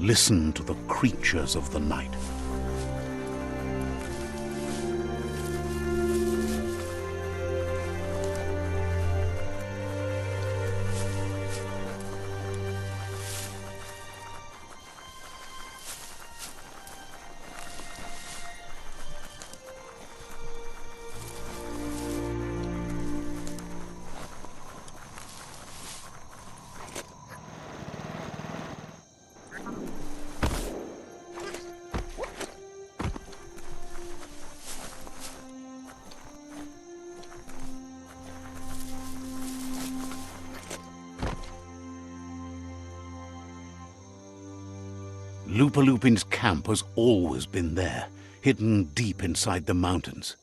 Listen to the creatures of the night. Lupin's camp has always been there, hidden deep inside the mountains.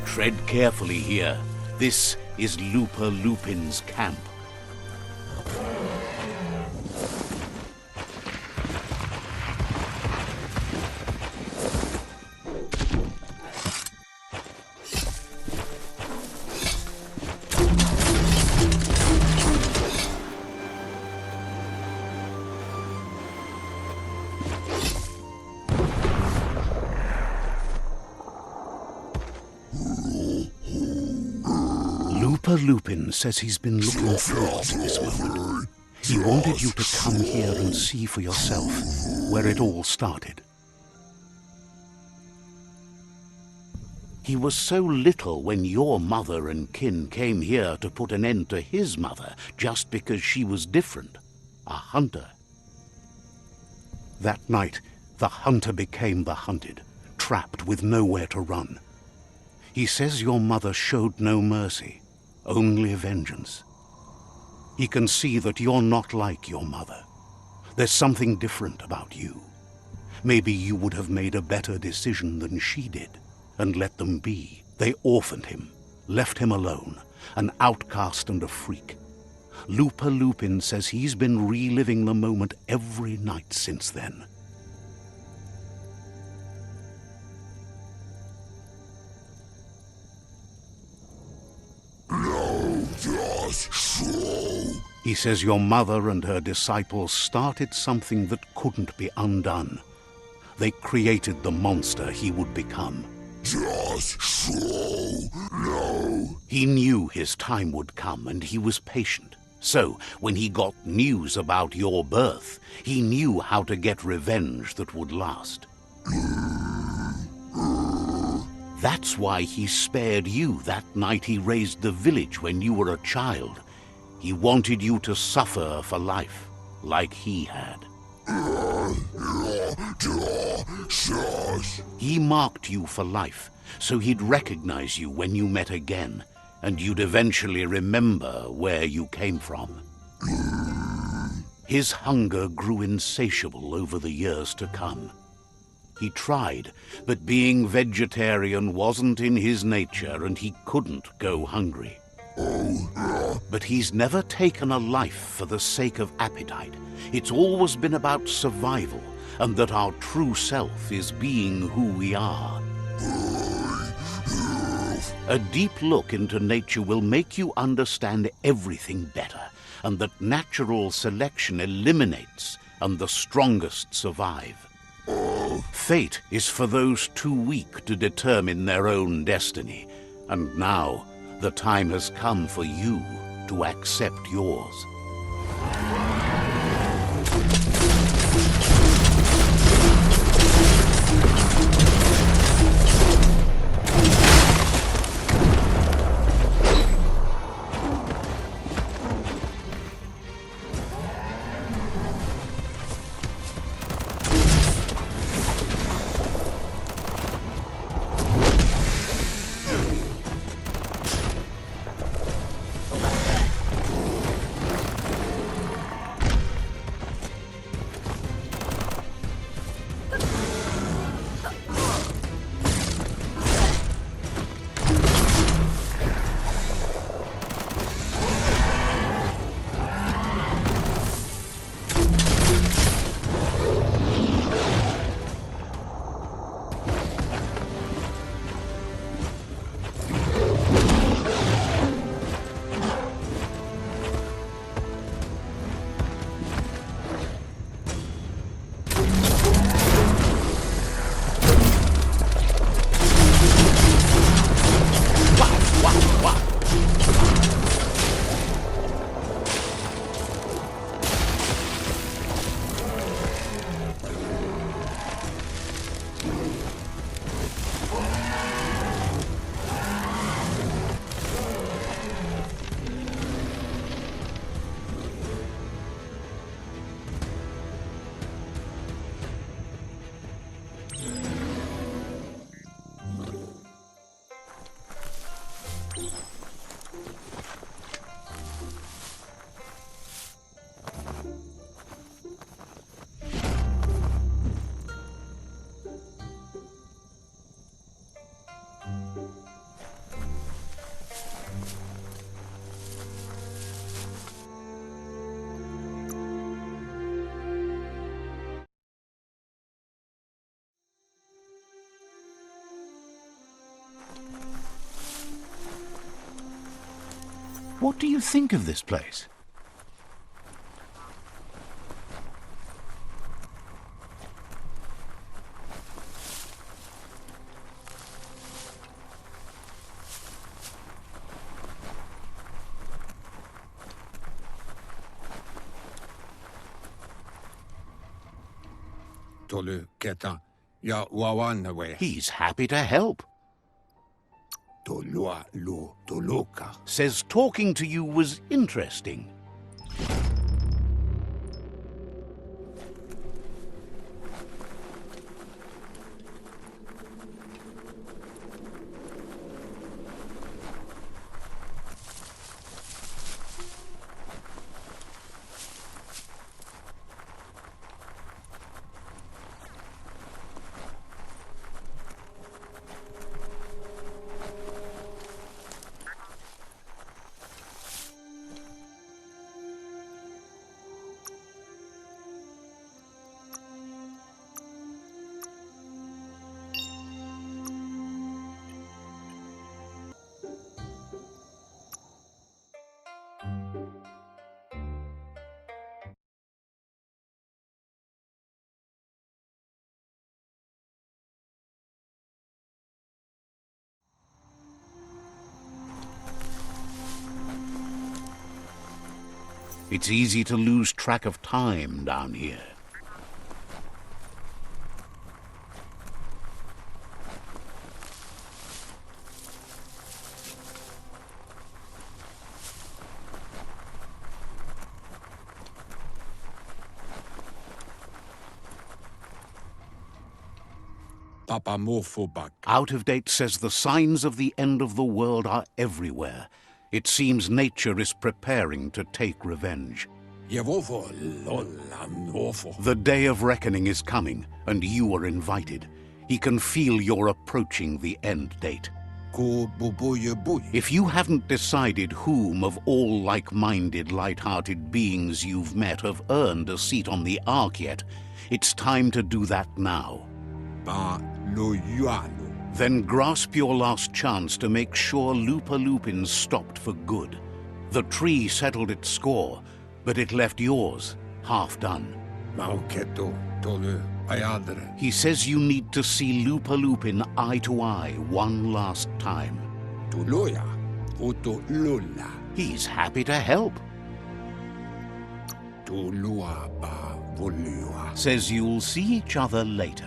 Tread carefully here. This is Lupin's camp. Lupin says he's been looking forward to this moment. He wanted you to come here and see for yourself where it all started. He was so little when your mother and kin came here to put an end to his mother just because she was different, a hunter. That night, the hunter became the hunted, trapped with nowhere to run. He says your mother showed no mercy. Only vengeance. He can see that you're not like your mother. There's something different about you. Maybe you would have made a better decision than she did, and let them be. They orphaned him, left him alone, an outcast and a freak. Lupin says he's been reliving the moment every night since then. He says your mother and her disciples started something that couldn't be undone. They created the monster he would become. Just so, no. He knew his time would come and he was patient. So, when he got news about your birth, he knew how to get revenge that would last. That's why he spared you that night he raised the village when you were a child. He wanted you to suffer for life, like he had. He marked you for life, so he'd recognize you when you met again, and you'd eventually remember where you came from. His hunger grew insatiable over the years to come. He tried, but being vegetarian wasn't in his nature and he couldn't go hungry. But he's never taken a life for the sake of appetite. It's always been about survival, and that our true self is being who we are. A deep look into nature will make you understand everything better, and that natural selection eliminates, and the strongest survive. Fate is for those too weak to determine their own destiny, and now the time has come for you to accept yours. What do you think of this place? Tolu keta ya wawanwe. He's happy to help. Tolua lu toluka. Says talking to you was interesting. It's easy to lose track of time down here. Papa mofobak. Out of Date says the signs of the end of the world are everywhere. It seems nature is preparing to take revenge. Yevofo lolan wofo. The day of reckoning is coming, and you are invited. He can feel you're approaching the end date. Ko bubuye buy. If you haven't decided whom of all like-minded, light-hearted beings you've met have earned a seat on the Ark yet, it's time to do that now. Ba lo yualo. Then grasp your last chance to make sure Lupa Lupin's stopped for good. The tree settled its score, but it left yours half done. Mauketo tolu ayadre. He says you need to see Lupa Lupin eye to eye one last time. Tuloya. Oto lola. He's happy to help. Tulua ba volua. Says you'll see each other later.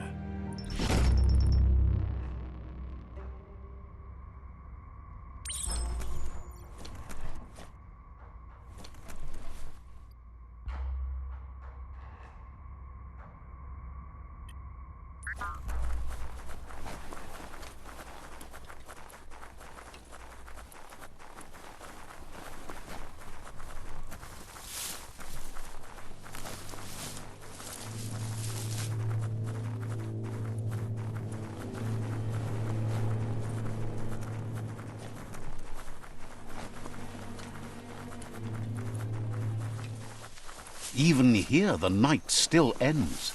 Even here, the night still ends.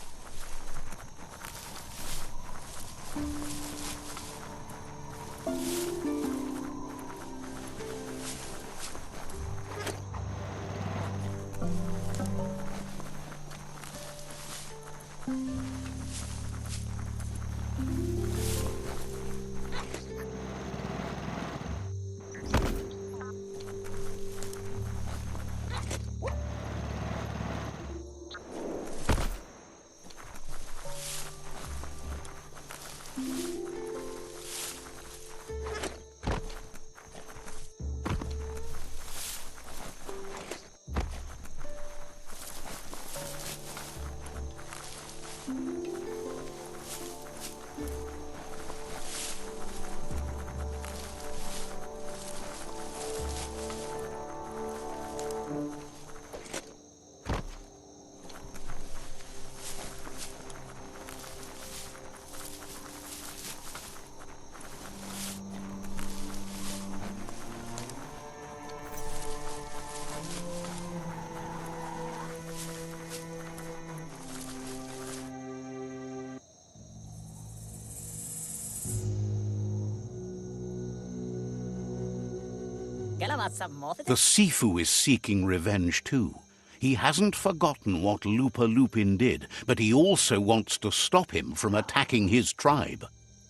The Sifu is seeking revenge too. He hasn't forgotten what Lupa Lupin did, but he also wants to stop him from attacking his tribe.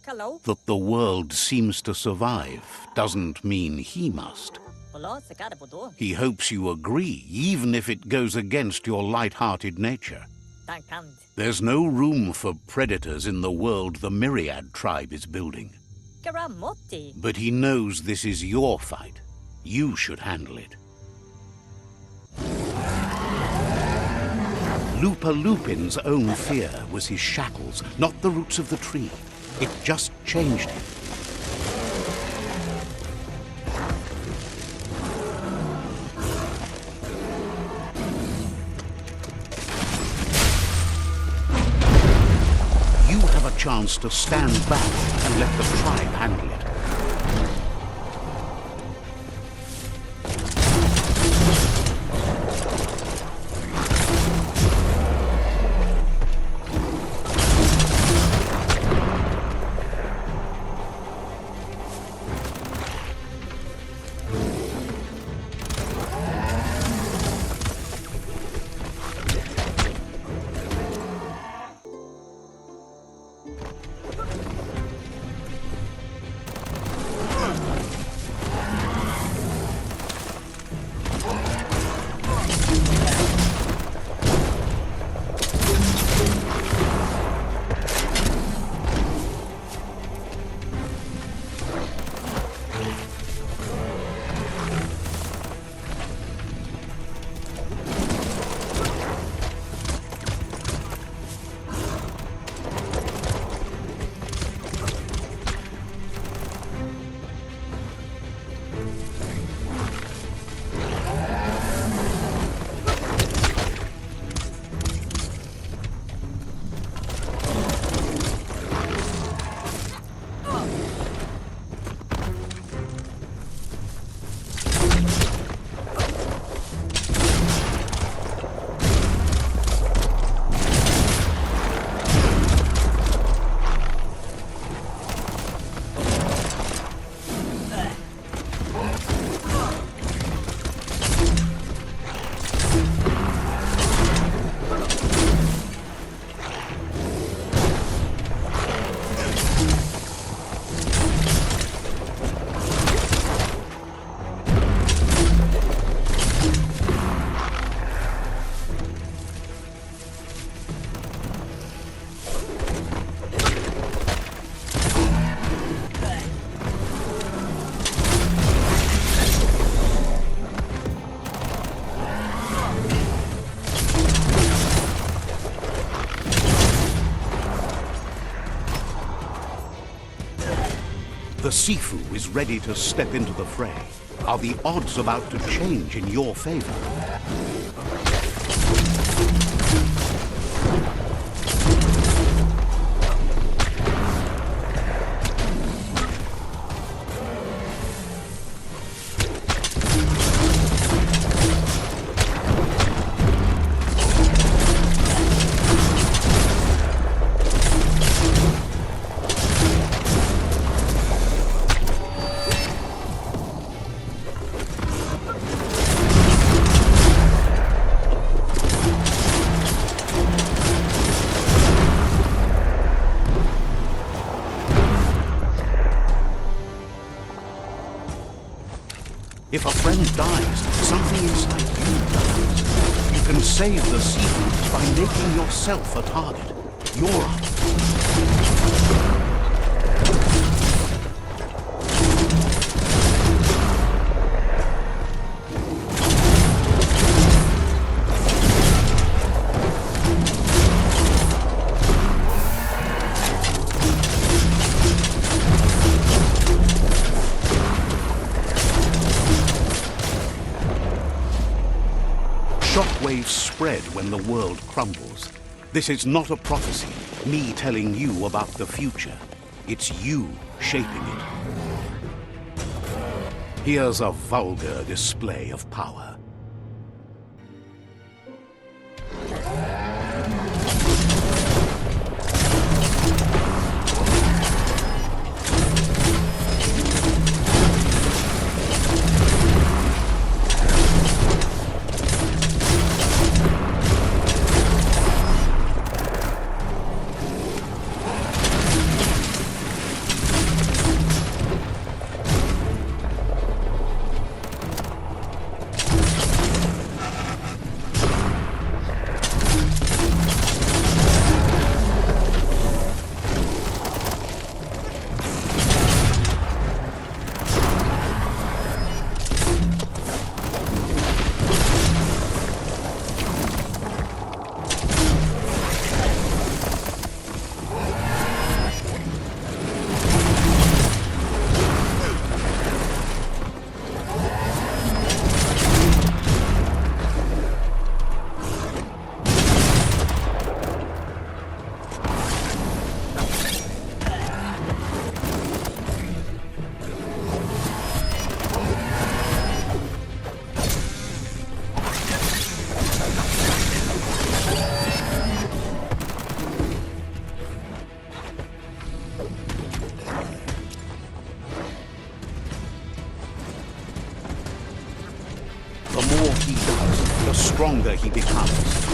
That the world seems to survive doesn't mean he must. He hopes you agree, even if it goes against your light-hearted nature. There's no room for predators in the world the Myriad tribe is building. But he knows this is your fight. You should handle it. Lupa Lupin's own fear was his shackles, not the roots of the tree. It just changed him. You have a chance to stand back and let the tribe handle it. The Sifu is ready to step into the fray. Are the odds about to change in your favor? If a friend dies, something inside you dies. You can save the Sifu by making yourself a target. You're up. Shockwaves spread when the world crumbles. This is not a prophecy, me telling you about the future. It's you shaping it. Here's a vulgar display of power. stronger he becomes.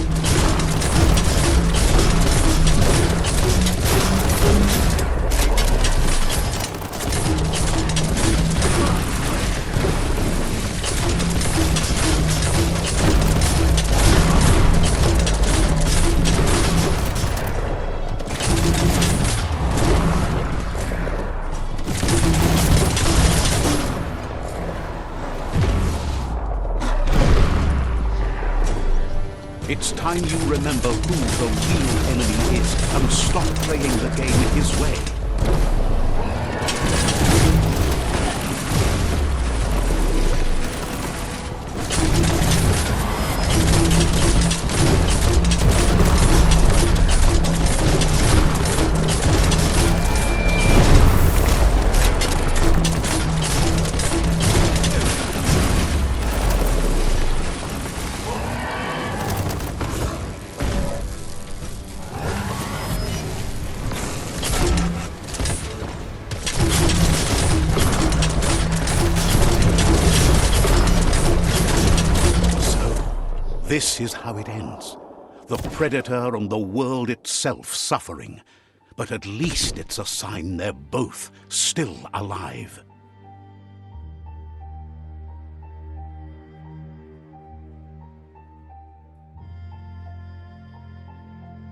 It's time you remember who the real enemy is and stop playing the game his way. This is how it ends. The Predator and the world itself suffering. But at least it's a sign they're both still alive.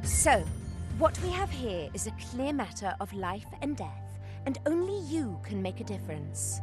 So, what we have here is a clear matter of life and death, and only you can make a difference.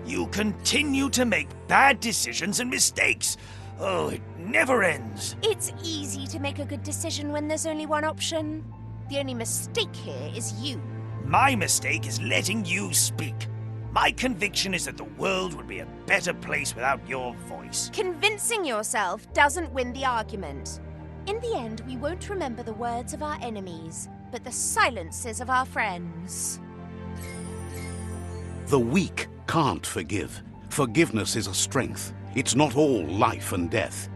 You continue to make bad decisions and mistakes. Oh, it never ends. It's easy to make a good decision when there's only one option. The only mistake here is you. My mistake is letting you speak. My conviction is that the world would be a better place without your voice. Convincing yourself doesn't win the argument. In the end, we won't remember the words of our enemies, but the silences of our friends. The weak can't forgive. Forgiveness is a strength. It's not all life and death.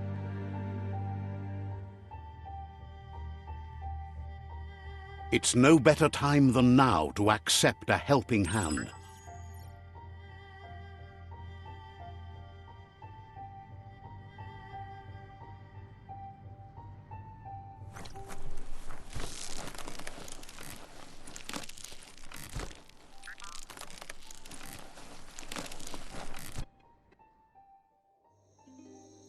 It's no better time than now to accept a helping hand.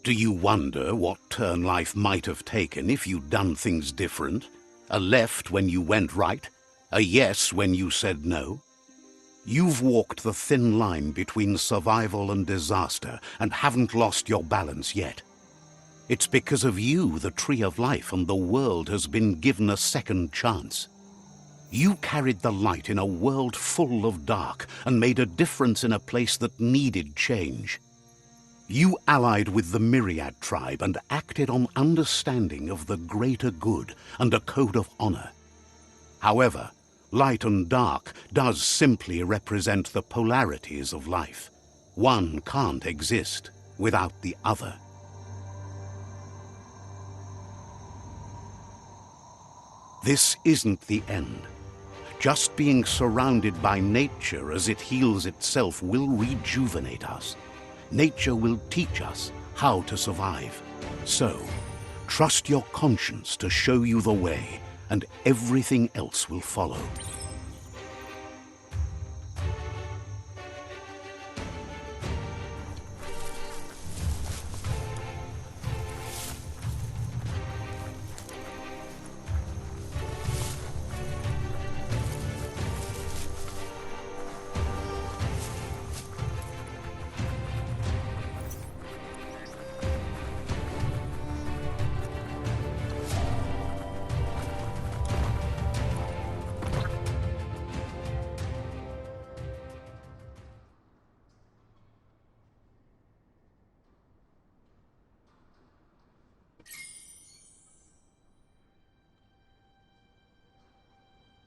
Do you wonder what turn life might have taken if you'd done things different? A left when you went right? A yes when you said no? You've walked the thin line between survival and disaster and haven't lost your balance yet. It's because of you the Tree of Life and the world has been given a second chance. You carried the light in a world full of dark and made a difference in a place that needed change. You allied with the Myriad tribe and acted on understanding of the greater good and a code of honor. However, light and dark does simply represent the polarities of life. One can't exist without the other. This isn't the end. Just being surrounded by nature as it heals itself will rejuvenate us. Nature will teach us how to survive. So, trust your conscience to show you the way, and everything else will follow.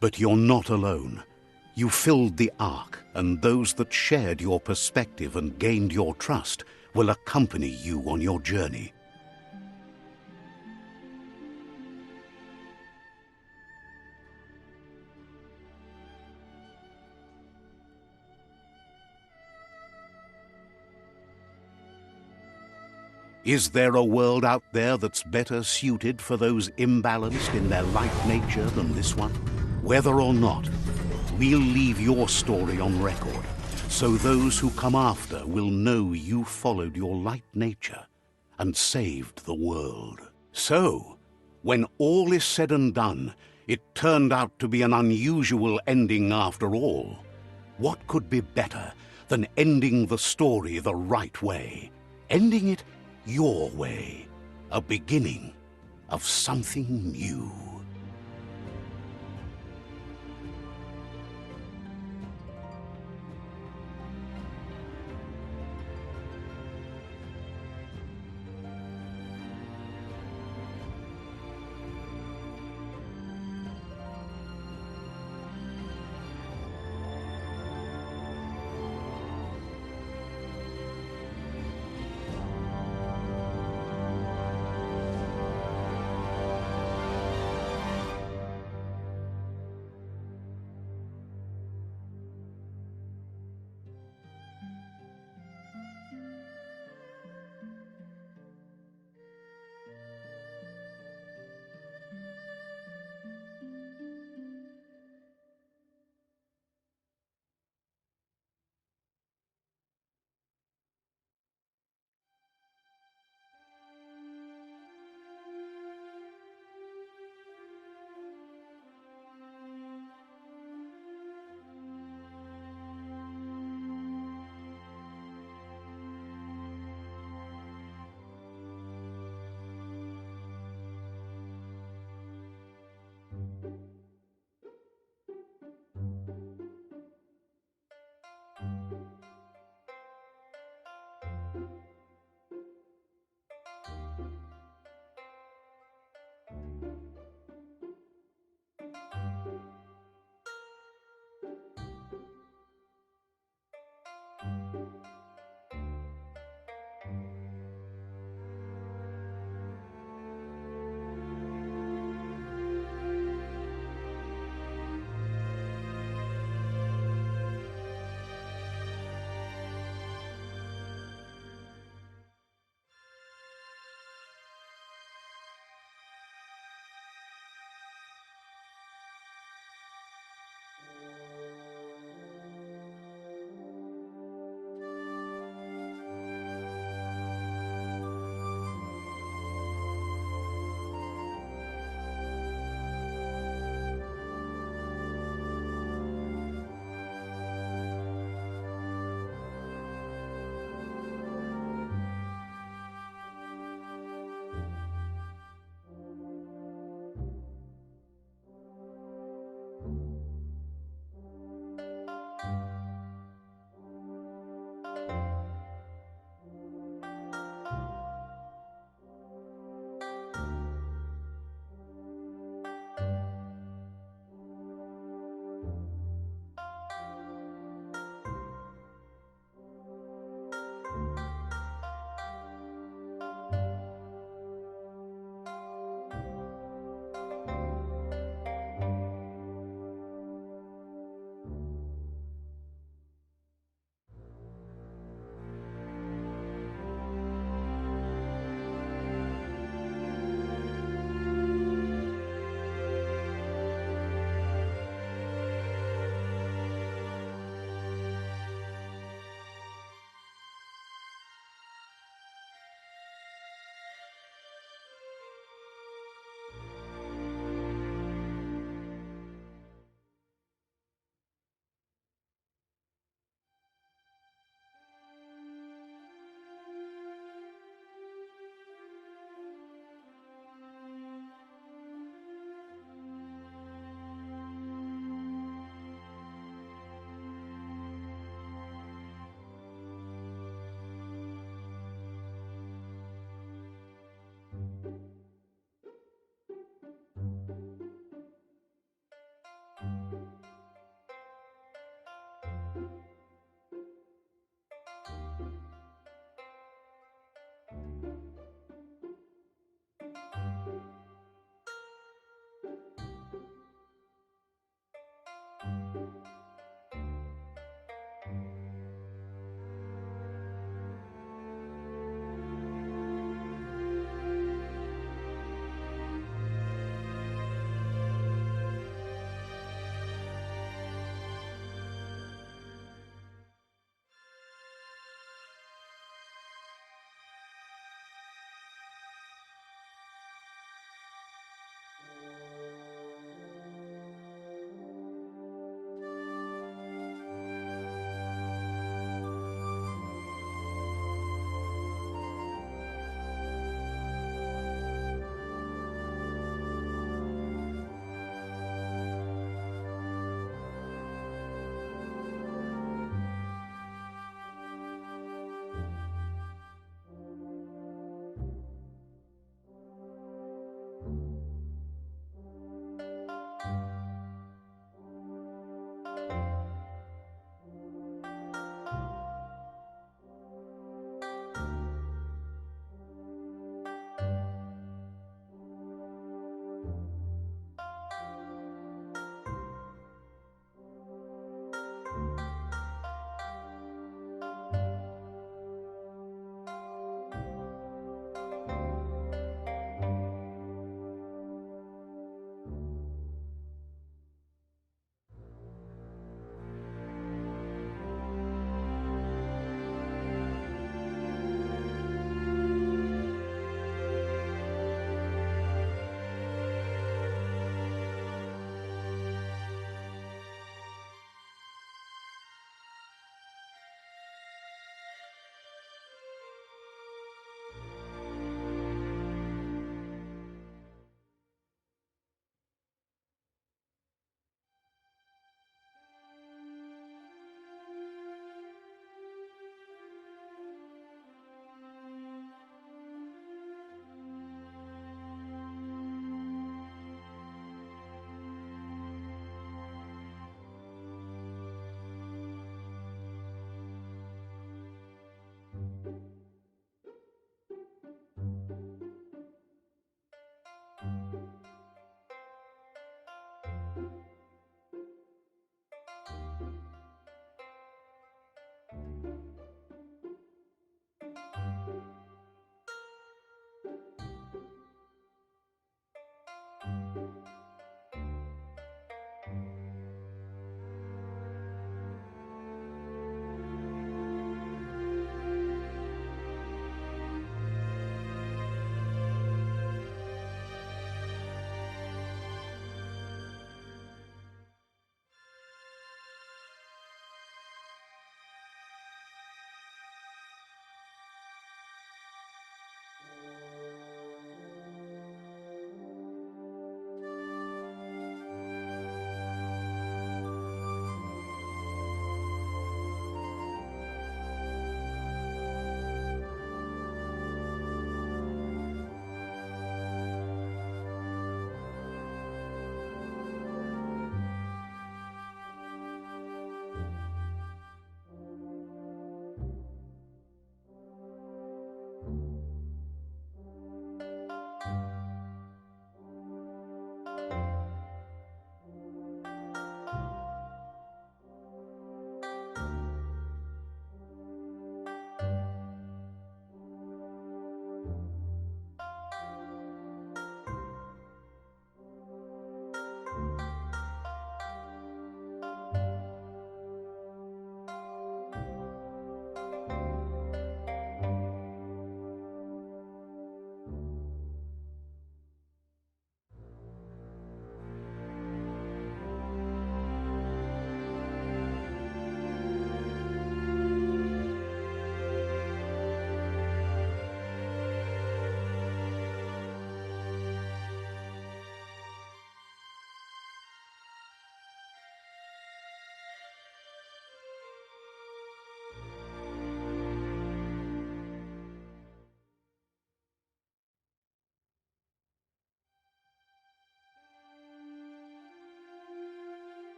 But you're not alone. You filled the Ark, and those that shared your perspective and gained your trust will accompany you on your journey. Is there a world out there that's better suited for those imbalanced in their light nature than this one? Whether or not, we'll leave your story on record, so those who come after will know you followed your light nature and saved the world. So, when all is said and done, it turned out to be an unusual ending after all. What could be better than ending the story the right way? Ending it your way. A beginning of something new.